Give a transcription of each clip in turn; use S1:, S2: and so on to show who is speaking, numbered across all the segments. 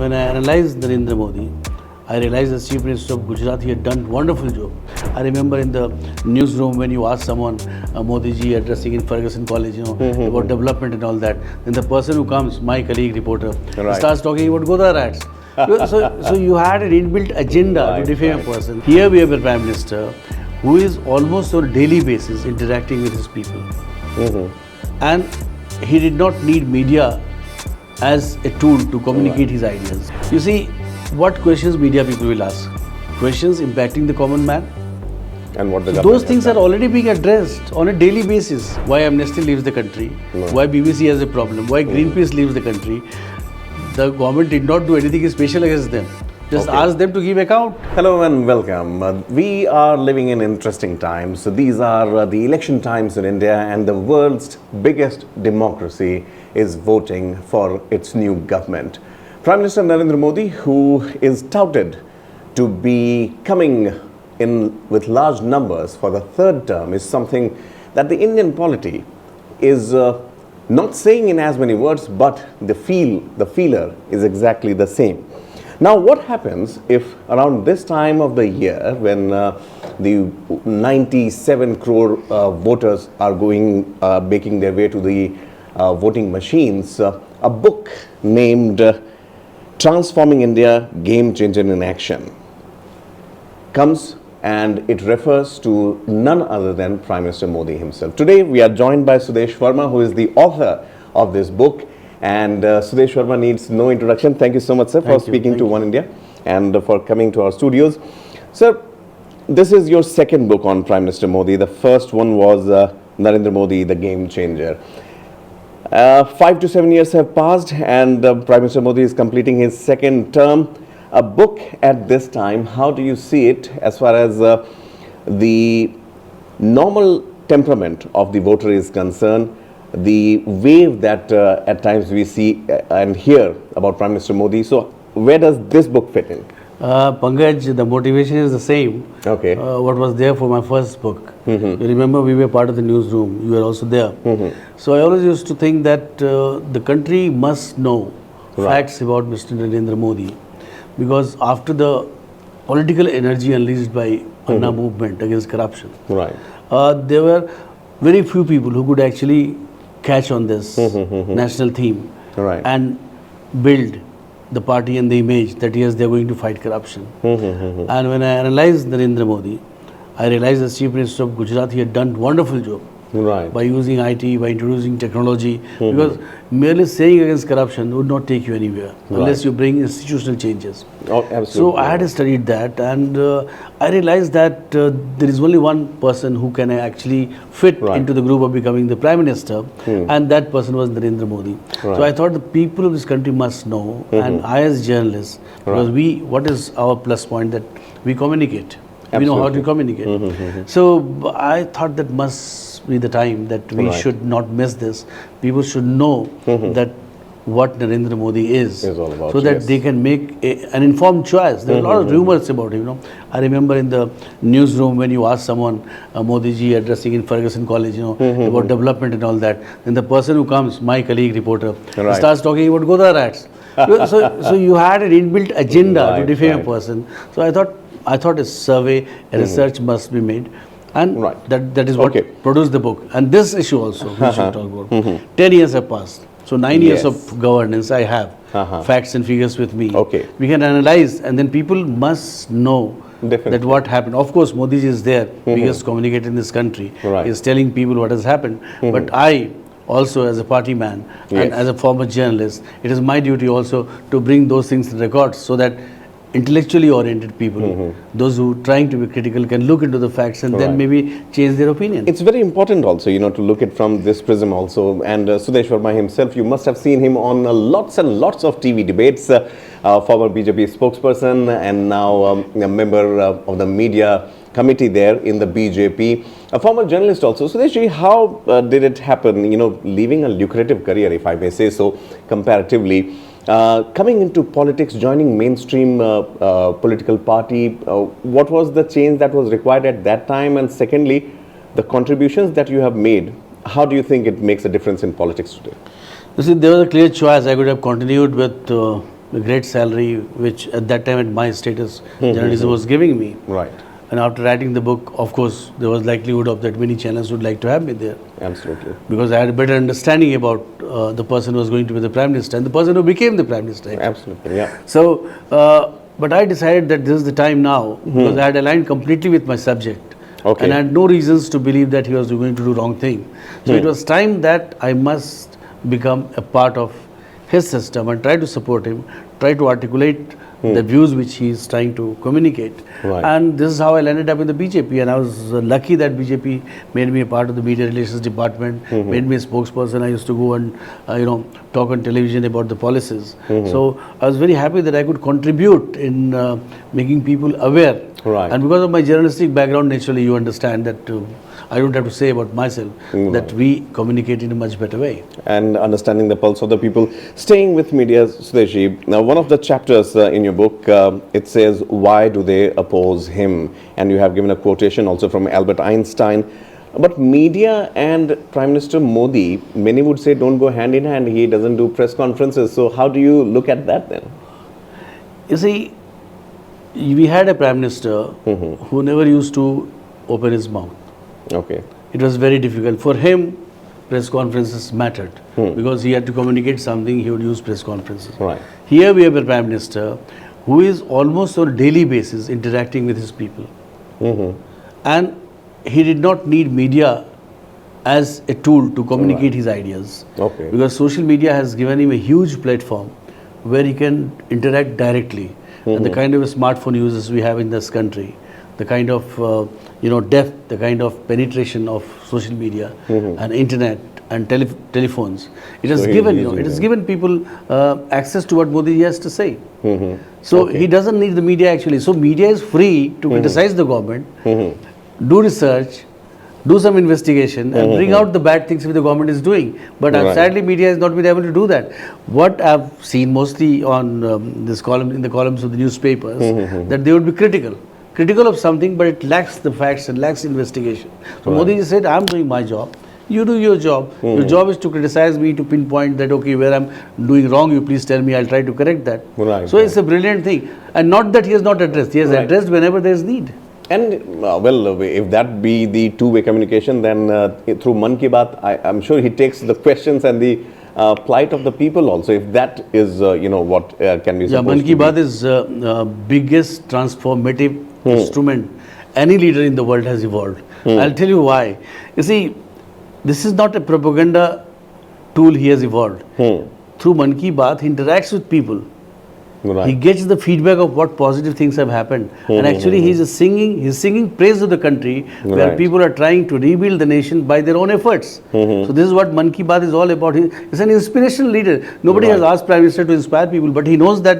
S1: When I analyzed Narendra Modi, I realized the Chief Minister of Gujarat, he had done wonderful job. I remember in the newsroom when you asked someone, Modi ji addressing in Ferguson College, about development and all that, then the person who comes, my colleague reporter, starts talking about Goda rats. so you had an inbuilt agenda to defame a person. Here we have a Prime Minister who is almost on a daily basis interacting with his people. And he did not need media as a tool to communicate his ideas. You see, what questions media people will ask? Questions impacting the common man.
S2: And what the
S1: Those things are already being addressed on a daily basis. Why Amnesty leaves the country, why BBC has a problem, why Greenpeace leaves the country. The government did not do anything special against them. Just ask them to give account.
S2: Hello and welcome. We are living in interesting times. So these are the election times in India, and the world's biggest democracy is voting for its new government. Prime Minister Narendra Modi, who is touted to be coming in with large numbers for the third term, is something that the Indian polity is not saying in as many words, but the feeler is exactly the same. Now, what happens if around this time of the year, when the 97 crore voters are making their way to the voting machines, a book named Transforming India, GameChanger in Action comes, and it refers to none other than Prime Minister Modi himself. Today, we are joined by Sudesh Verma, who is the author of this book. And Sudesh Verma needs no introduction. Thank you so much, sir, for speaking to Oneindia and for coming to our studios. Sir, this is your second book on Prime Minister Modi. The first one was Narendra Modi, the Game Changer. 5 to 7 years have passed, and Prime Minister Modi is completing his second term. A book at this time, how do you see it as far as the normal temperament of the voter is concerned? The wave that at times we see and hear about Prime Minister Modi. So, where does this book fit in?
S1: Pankaj, the motivation is the same.
S2: Okay.
S1: What was there for my first book. You remember we were part of the newsroom. You were also there. So, I always used to think that the country must know facts about Mr. Narendra Modi. Because after the political energy unleashed by Anna movement against corruption, there were very few people who could actually catch on this national theme and build the party and the image that yes, they are going to fight corruption. And when I analyzed Narendra Modi, I realized the Chief Minister of Gujarat, he had done wonderful job by using IT, by introducing technology, because merely saying against corruption would not take you anywhere unless you bring institutional changes. So I had studied that, and I realized that there is only one person who can actually fit into the group of becoming the Prime Minister, and that person was Narendra Modi. So I thought the people of this country must know, and I as journalists, because what is our plus point, that we communicate. We know how to communicate. So I thought that must be the time that we should not miss this. People should know that what Narendra Modi is all about, so that they can make an informed choice. There are a lot of rumors about him. I remember in the newsroom when you asked someone, Modi ji addressing in Ferguson College, about development and all that, then the person who comes, my colleague reporter, starts talking about Goda rats. so you had an inbuilt agenda to defame a person. So I thought a survey, a research must be made, and that is what produced the book. And this issue also we should talk about. 10 years have passed. So 9 years of governance I have, facts and figures with me. We can analyze, and then people must know that what happened. Of course, Modi ji is there, biggest communicator in this country. He is telling people what has happened. But I also, as a party man and as a former journalist, it is my duty also to bring those things to record, so that intellectually oriented people, those who are trying to be critical, can look into the facts and then maybe change their opinion.
S2: It's very important also, to look at from this prism also. And Sudesh Verma himself, you must have seen him on lots and lots of TV debates, former BJP spokesperson and now a member of the media committee there in the BJP, a former journalist also. Sudesh, how did it happen, leaving a lucrative career, if I may say so, comparatively, coming into politics, joining mainstream political party, what was the change that was required at that time? And secondly, the contributions that you have made, how do you think it makes a difference in politics today?
S1: You see, there was a clear choice. I could have continued with the great salary which at that time at my status journalism was giving me.
S2: Right.
S1: And after writing the book, of course, there was likelihood of that many channels would like to have me there.
S2: Absolutely.
S1: Because I had a better understanding about the person who was going to be the Prime Minister and the person who became the Prime Minister.
S2: Absolutely, yeah.
S1: So, but I decided that this is the time now because I had aligned completely with my subject.
S2: Okay.
S1: And I had no reasons to believe that he was going to do wrong thing. So it was time that I must become a part of his system and try to support him, try to articulate the views which he is trying to communicate.
S2: Right.
S1: And this is how I landed up in the BJP. And I was lucky that BJP made me a part of the media relations department, made me a spokesperson. I used to go and talk on television about the policies. So I was very happy that I could contribute in making people aware.
S2: Right.
S1: And because of my journalistic background, naturally you understand that I don't have to say about myself that we communicate in a much better way.
S2: And understanding the pulse of the people. Staying with media, Sudeshji, now one of the chapters in your book, it says, why do they oppose him? And you have given a quotation also from Albert Einstein. But media and Prime Minister Modi, many would say, don't go hand in hand. He doesn't do press conferences. So how do you look at that then?
S1: You see, we had a Prime Minister who never used to open his mouth.
S2: Okay.
S1: It was very difficult. For him, press conferences mattered because he had to communicate something, he would use press conferences.
S2: Right.
S1: Here we have a Prime Minister who is almost on a daily basis interacting with his people. And he did not need media as a tool to communicate his ideas.
S2: Okay.
S1: Because social media has given him a huge platform where he can interact directly. And the kind of smartphone users we have in this country, the kind of depth, the kind of penetration of social media and internet and telephones, it has given people access to what Modi has to say. So he doesn't need the media actually. So media is free to criticize the government, do research, do some investigation and bring out the bad things which the government is doing. But sadly, media has not been able to do that. What I've seen mostly on in the columns of the newspapers, that they would be critical of something, but it lacks the facts and lacks investigation. So Modi ji said, I'm doing my job. You do your job. Your job is to criticize me, to pinpoint that, okay, where I'm doing wrong, you please tell me, I'll try to correct that. So it's a brilliant thing. And not that he has not addressed. He has addressed whenever there is need.
S2: And if that be the two-way communication, then through Mann Ki Baat, I'm sure he takes the questions and the plight of the people also. If that is, what can be supposed to be.
S1: Yeah, Mann Ki Baat is biggest transformative instrument any leader in the world has evolved. I'll tell you why. You see, this is not a propaganda tool he has evolved. Through Mann Ki Baat, he interacts with people. He gets the feedback of what positive things have happened. And actually he's singing praise to the country where people are trying to rebuild the nation by their own efforts. So this is what Mann Ki Baat is all about. He's an inspirational leader. Nobody has asked Prime Minister to inspire people, but he knows that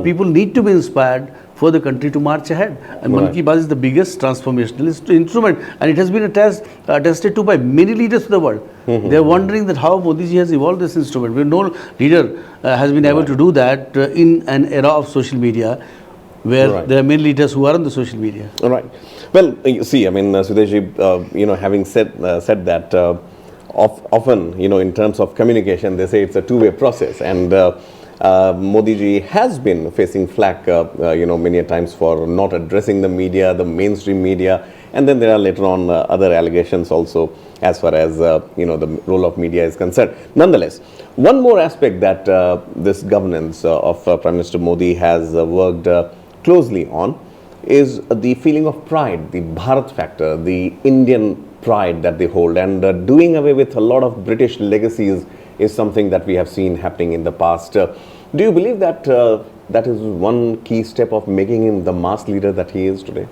S1: people need to be inspired for the country to march ahead. And Mann Ki Baat is the biggest transformational instrument. And it has been attested to by many leaders of the world. They are wondering that how Modi ji has evolved this instrument. No leader has been able to do that in an era of social media where there are many leaders who are on the social media.
S2: All right. Well, you see, I mean, Sudeshji, having said that, often, in terms of communication, they say it's a two-way process. And Modi ji has been facing flack, many a times for not addressing the media, the mainstream media, and then there are later on other allegations also as far as the role of media is concerned. Nonetheless, one more aspect that this governance of Prime Minister Modi has worked closely on is the feeling of pride, the Bharat factor, the Indian pride that they hold, and doing away with a lot of British legacies is something that we have seen happening in the past. Do you believe that that is one key step of making him the mass leader that he is today?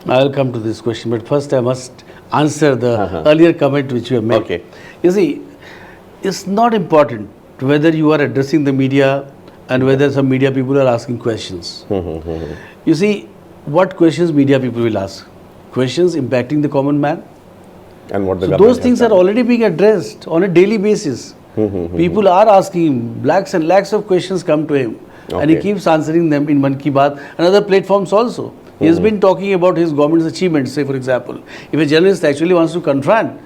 S1: I'll come to this question, but first I must answer the earlier comment which you have made.
S2: Okay.
S1: You see, it's not important whether you are addressing the media and whether some media people are asking questions. You see, what questions media people will ask? Questions impacting the common man.
S2: And what the
S1: so those things are already being addressed on a daily basis. People are asking him, lakhs and lakhs of questions come to him. And he keeps answering them in Mann Ki Baat and other platforms also. He has been talking about his government's achievements. Say, for example, if a journalist actually wants to confront,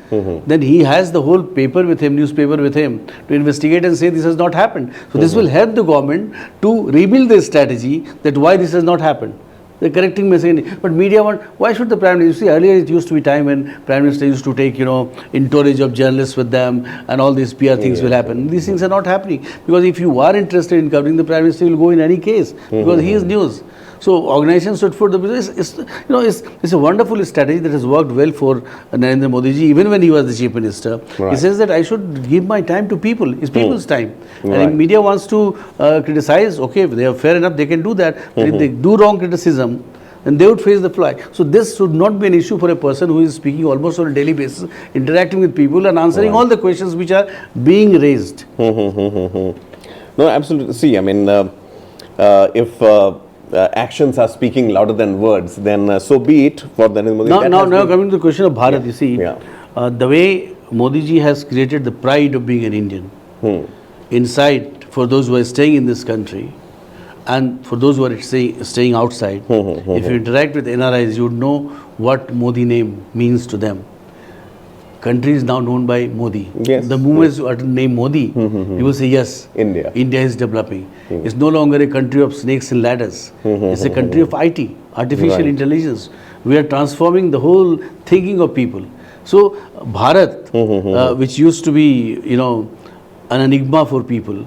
S1: then he has the whole paper with him, newspaper with him, to investigate and say this has not happened. So this will help the government to rebuild their strategy that why this has not happened. The correcting message. But media want, why should the Prime Minister, you see, earlier it used to be time when Prime Minister used to take, entourage of journalists with them and all these PR things will happen. These things are not happening because if you are interested in covering the Prime Minister, you will go in any case because he is news. So organizations should put the business. It's a wonderful strategy that has worked well for Narendra Modi ji, even when he was the Chief Minister.
S2: Right.
S1: He says that I should give my time to people. It's people's time. And if media wants to criticize, okay, if they are fair enough, they can do that. But if they do wrong criticism, then they would face the flag. So this should not be an issue for a person who is speaking almost on a daily basis, interacting with people and answering all the questions which are being raised.
S2: No, absolutely. See, I mean, if actions are speaking louder than words, then so be it for Narendra Modi.
S1: Now coming to the question of Bharat, you see, the way Modi ji has created the pride of being an Indian inside for those who are staying in this country and for those who are staying outside. If you interact with NRIs, you would know what Modi name means to them. Country is now known by Modi.
S2: Yes.
S1: The moment you utter the name Modi, you will say, yes,
S2: India
S1: is developing. It's no longer a country of snakes and ladders. It's a country of IT, artificial intelligence. We are transforming the whole thinking of people. So Bharat, which used to be, an enigma for people,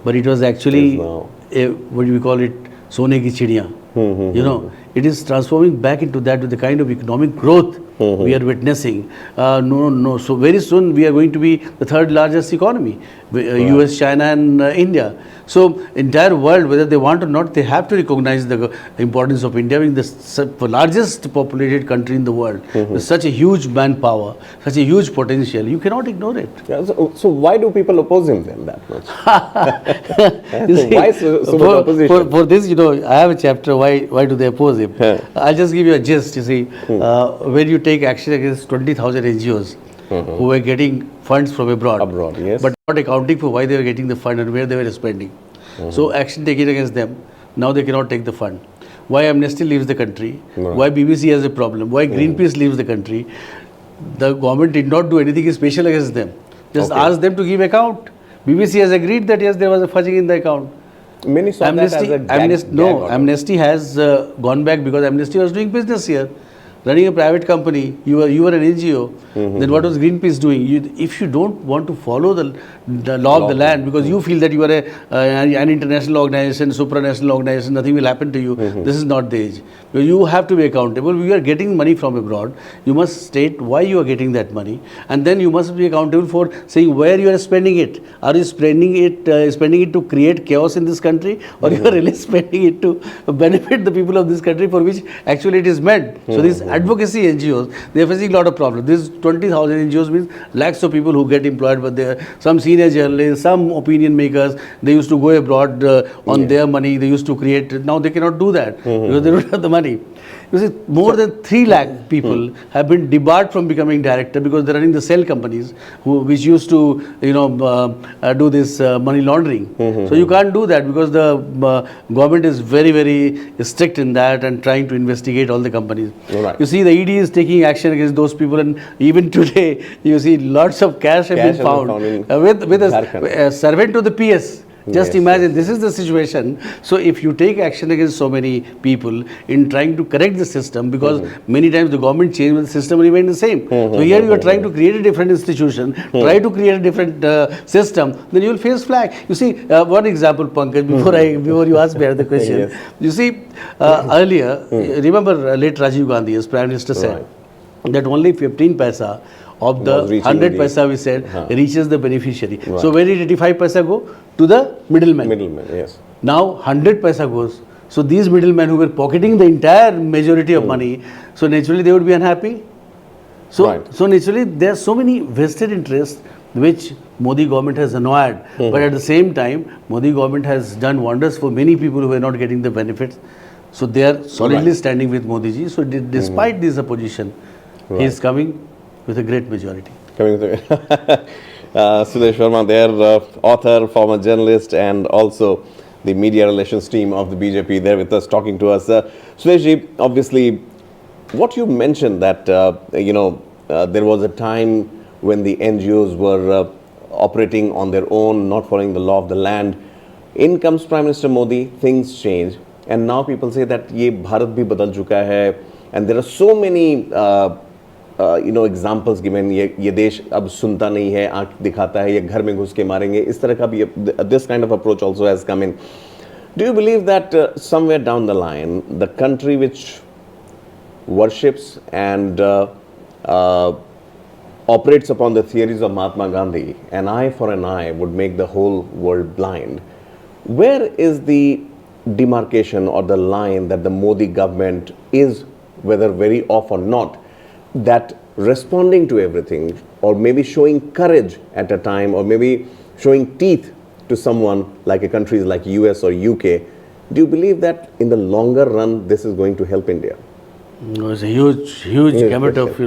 S1: but it was actually, what do we call it, Sone ki chidiyan. It is transforming back into that with the kind of economic growth we are witnessing. So very soon we are going to be the third largest economy, US, China and India. So entire world, whether they want or not, they have to recognize the importance of India being the largest populated country in the world with such a huge manpower, such a huge potential. You cannot ignore it.
S2: Yeah, so why do people oppose him then that much? Why so much opposition?
S1: For this, I have a chapter, why do they oppose him? I'll just give you a gist, you see. When you take action against 20,000 NGOs who were getting funds from abroad,
S2: yes,
S1: but not accounting for why they were getting the fund and where they were spending. So action taken against them, now they cannot take the fund. Why Amnesty leaves the country? Why BBC has a problem? Why Greenpeace leaves the country? The government did not do anything special against them. Just ask them to give account. BBC has agreed that yes, there was a fudging in the account.
S2: Many saw
S1: Amnesty has gone back because Amnesty was doing business here. Running a private company, you were an NGO, then what was Greenpeace doing? If you don't want to follow the law of the land because you feel that you are an international organization, supranational organization, nothing will happen to you, this is not the age. You have to be accountable. We are getting money from abroad. You must state why you are getting that money, and then you must be accountable for saying where you are spending it. Are you spending it to create chaos in this country, or you are really spending it to benefit the people of this country for which actually it is meant? So these advocacy NGOs, they are facing a lot of problems. This 20,000 NGOs means lakhs of people who get employed, but there some senior journalists, some opinion makers, they used to go abroad on their money, they used to create, now they cannot do that because they don't have the money. You see, more than 3 lakh people have been debarred from becoming director because they're running the cell companies which used to, do this money laundering. So you can't do that because the government is very, very strict in that and trying to investigate all the companies.
S2: Right.
S1: You see, the ED is taking action against those people, and even today, you see, lots of cash have been found with a servant to the PS. Just imagine, this is the situation. So if you take action against so many people in trying to correct the system, because many times the government changed but the system remained the same. So here you are trying to create a different institution, try to create a different system, then you will face flag. You see, one example, Pankaj, before you ask me another question. You see, earlier, remember late Rajiv Gandhi, as Prime Minister said, that only 15 paisa of the 100 paisa we said reaches the beneficiary. So where did 85 paisa go? To the middleman.
S2: Yes.
S1: Now 100 paisa goes. So these middlemen who were pocketing the entire majority of money, so naturally they would be unhappy. So naturally there are so many vested interests which Modi government has annoyed. But at the same time, Modi government has done wonders for many people who are not getting the benefits. So they are solidly standing with Modi ji. So despite this opposition, he is coming with a great majority.
S2: Sudesh Verma, their author, former journalist, and also the media relations team of the BJP, there with us, talking to us. Sudesh ji, obviously, what you mentioned that, there was a time when the NGOs were operating on their own, not following the law of the land. In comes Prime Minister Modi, things change. And now people say that ye Bharat bhi badal chuka hai. And there are so many examples given. ये देश अब सुनता नहीं है, आंख दिखाता है, ये घर में घुस के मारेंगे. इस तरह का भी this kind of approach also has come in. Do you believe that somewhere down the line, the country which worships and operates upon the theories of Mahatma Gandhi, an eye for an eye would make the whole world blind? Where is the demarcation or the line that the Modi government is, whether very off or not, that responding to everything, or maybe showing courage at a time, or maybe showing teeth to someone like a countries like US or UK? Do you believe that in the longer run this is going to help India?
S1: No, it's a huge gamut of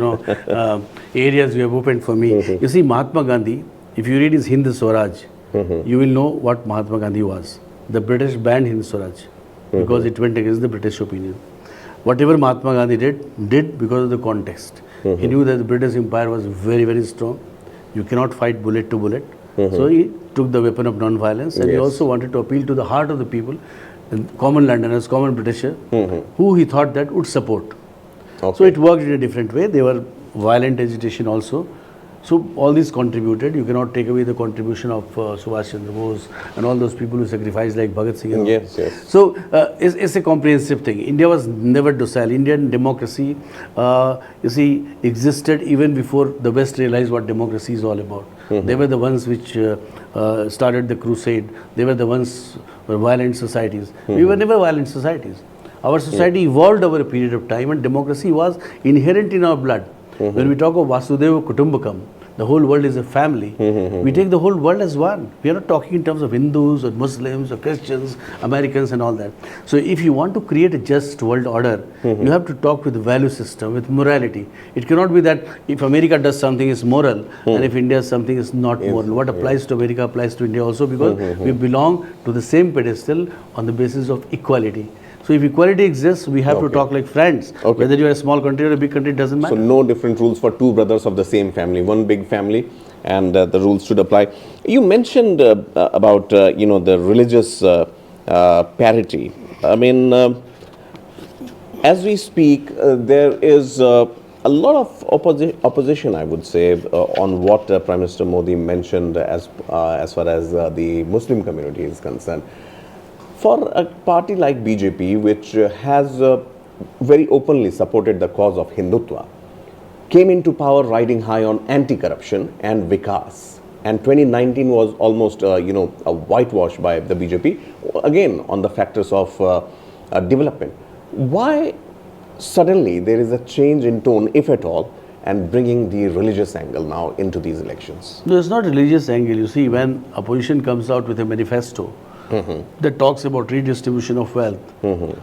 S1: areas you have opened for me. You see, Mahatma Gandhi, if you read his Hind Swaraj, you will know what Mahatma Gandhi was. The British banned Hind Swaraj because it went against the British opinion. Whatever Mahatma Gandhi did because of the context. He knew that the British Empire was very, very strong. You cannot fight bullet to bullet. So he took the weapon of non-violence, and he also wanted to appeal to the heart of the people, common Londoners, common Britisher, who he thought that would support. So it worked in a different way. There were violent agitation also. So all these contributed. You cannot take away the contribution of Subhash Chandra Bose and all those people who sacrificed, like Bhagat Singh. And
S2: yes.
S1: So it's a comprehensive thing. India was never docile. Indian democracy, existed even before the West realized what democracy is all about. They were the ones which started the crusade. They were the ones who were violent societies. We were never violent societies. Our society evolved over a period of time, and democracy was inherent in our blood. When we talk of Vasudeva Kutumbakam, the whole world is a family. We take the whole world as one. We are not talking in terms of Hindus or Muslims or Christians, Americans and all that. So if you want to create a just world order, you have to talk with the value system, with morality. It cannot be that if America does something is moral and if India does something is not moral. What applies to America applies to India also, because we belong to the same pedestal on the basis of equality. So if equality exists, we have to talk like friends. Whether you are a small country or a big country, it doesn't matter.
S2: So no different rules for two brothers of the same family, one big family, and the rules should apply. You mentioned about the religious parity. I mean, as we speak, there is a lot of opposition, I would say, on what Prime Minister Modi mentioned as far as the Muslim community is concerned. For a party like BJP, which has very openly supported the cause of Hindutva, came into power riding high on anti-corruption and Vikas. And 2019 was almost, a whitewash by the BJP, again on the factors of development. Why suddenly there is a change in tone, if at all, and bringing the religious angle now into these elections?
S1: No, it's not religious angle. You see, when opposition comes out with a manifesto, that talks about redistribution of wealth.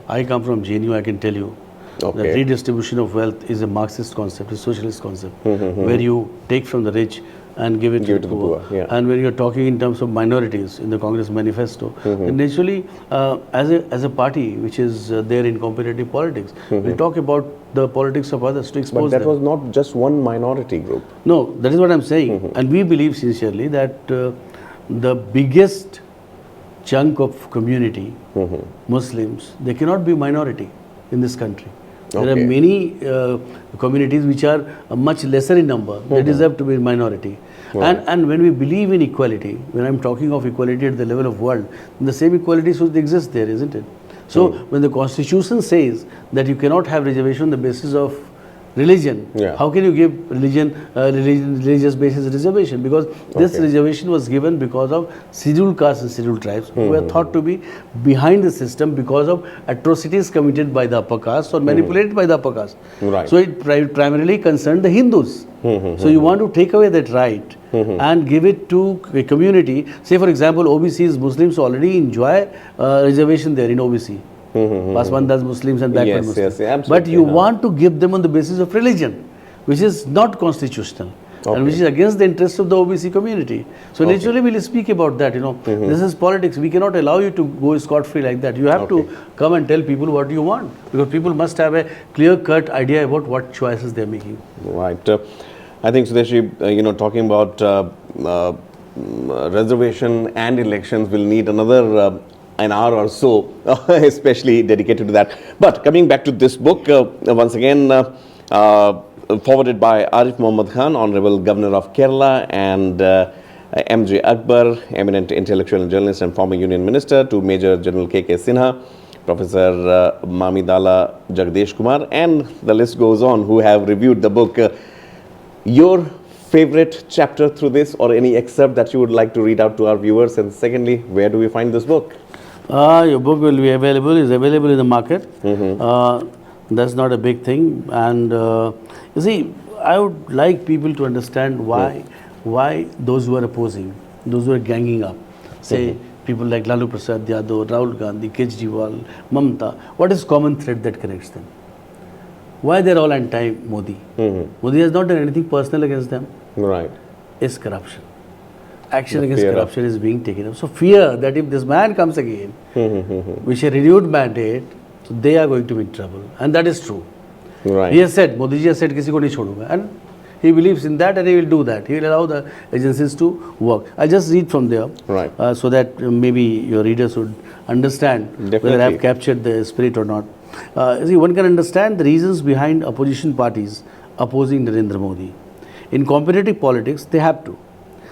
S1: I come from JNU, I can tell you that redistribution of wealth is a Marxist concept, a socialist concept, where you take from the rich and give it to the poor. And when you're talking in terms of minorities in the Congress manifesto, then naturally, as a party which is there in competitive politics, we talk about the politics of others to expose them.
S2: But that was not just one minority group.
S1: No, that is what I'm saying. And we believe sincerely that the biggest chunk of community, Muslims, they cannot be minority in this country. There are many communities which are much lesser in number. They deserve to be minority. And when we believe in equality, when I'm talking of equality at the level of world, the same equality should exist there, isn't it? So when the Constitution says that you cannot have reservation on the basis of religion, how can you give religious basis reservation? Because this reservation was given because of scheduled castes and scheduled tribes who were thought to be behind the system because of atrocities committed by the upper caste or manipulated by the upper caste. So it primarily concerned the Hindus. So you want to take away that right and give it to a community. Say for example, OBCs, Muslims already enjoy reservation there in OBC. Paswandas Muslims and backward Muslims. But you want to give them on the basis of religion, which is not constitutional. and which is against the interests of the OBC community. So naturally we'll speak about that, This is politics. We cannot allow you to go scot-free like that. You have to come and tell people what you want, because people must have a clear-cut idea about what choices they're making.
S2: Right. I think, Sudeshi, talking about reservation and elections will need another an hour or so, especially dedicated to that. But coming back to this book, once again, forwarded by Arif Muhammad Khan, Honorable Governor of Kerala, and M.J. Akbar, eminent intellectual and journalist and former Union Minister, to Major General K.K. Sinha, Professor Mamidala Jagdish Kumar, and the list goes on, who have reviewed the book. Your favorite chapter through this, or any excerpt that you would like to read out to our viewers? And secondly, where do we find this book?
S1: Your book will be available, is available in the market. That's not a big thing. And you see, I would like people to understand why those who are opposing, those who are ganging up, say people like Lalu Prasad Yadav, Rahul Gandhi, Kejriwal, Mamta, what is common thread that connects them? Why they're all anti-Modi? Modi has not done anything personal against them.
S2: Right.
S1: It's corruption. Action against corruption is being taken up. So fear that if this man comes again, with a renewed mandate, so they are going to be in trouble. And that is true.
S2: Right.
S1: He has said, Modi ji has said, kisi ko nahi choduga. And he believes in that, and he will do that. He will allow the agencies to work. I'll just read from there,
S2: right,
S1: so that maybe your readers would understand whether I have captured the spirit or not. See, one can understand the reasons behind opposition parties opposing Narendra Modi. In competitive politics, they have to,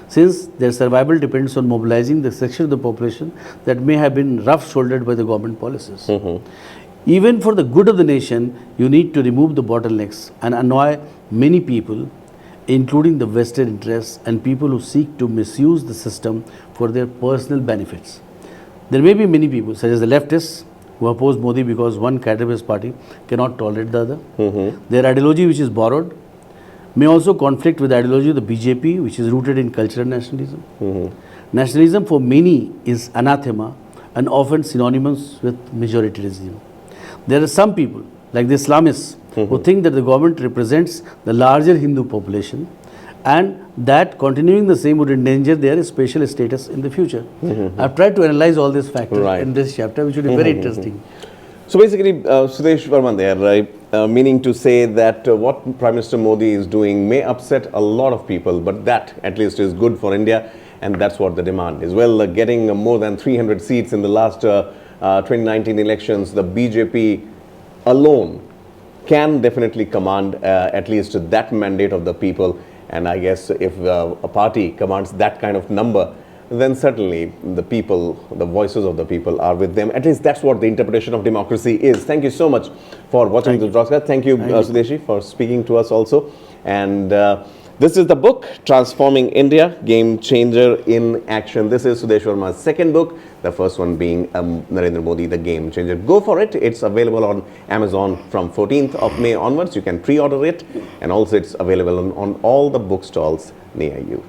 S1: since their survival depends on mobilizing the section of the population that may have been rough-shouldered by the government policies. Even for the good of the nation, you need to remove the bottlenecks and annoy many people, including the vested interests and people who seek to misuse the system for their personal benefits. There may be many people, such as the leftists, who oppose Modi because one cadre-based party cannot tolerate the other. Their ideology, which is borrowed, may also conflict with the ideology of the BJP, which is rooted in cultural nationalism. Nationalism for many is anathema and often synonymous with majoritarianism. There are some people, like the Islamists, who think that the government represents the larger Hindu population and that continuing the same would endanger their special status in the future. I've tried to analyze all these factors in this chapter, which would be very interesting.
S2: So basically, Sudesh Verma there, right, meaning to say that what Prime Minister Modi is doing may upset a lot of people, but that at least is good for India, and that's what the demand is. Well, getting more than 300 seats in the last 2019 elections, the BJP alone can definitely command at least that mandate of the people. And I guess if a party commands that kind of number, then certainly the people, the voices of the people are with them. At least that's what the interpretation of democracy is. Thank you so much for watching this broadcast. Thank you, Sudeshi, for speaking to us also. And this is the book, Transforming India, Game Changer in Action. This is Sudesh Verma's second book, the first one being Narendra Modi, the Game Changer. Go for it. It's available on Amazon from 14th of May onwards. You can pre-order it. And also it's available on all the bookstalls near you.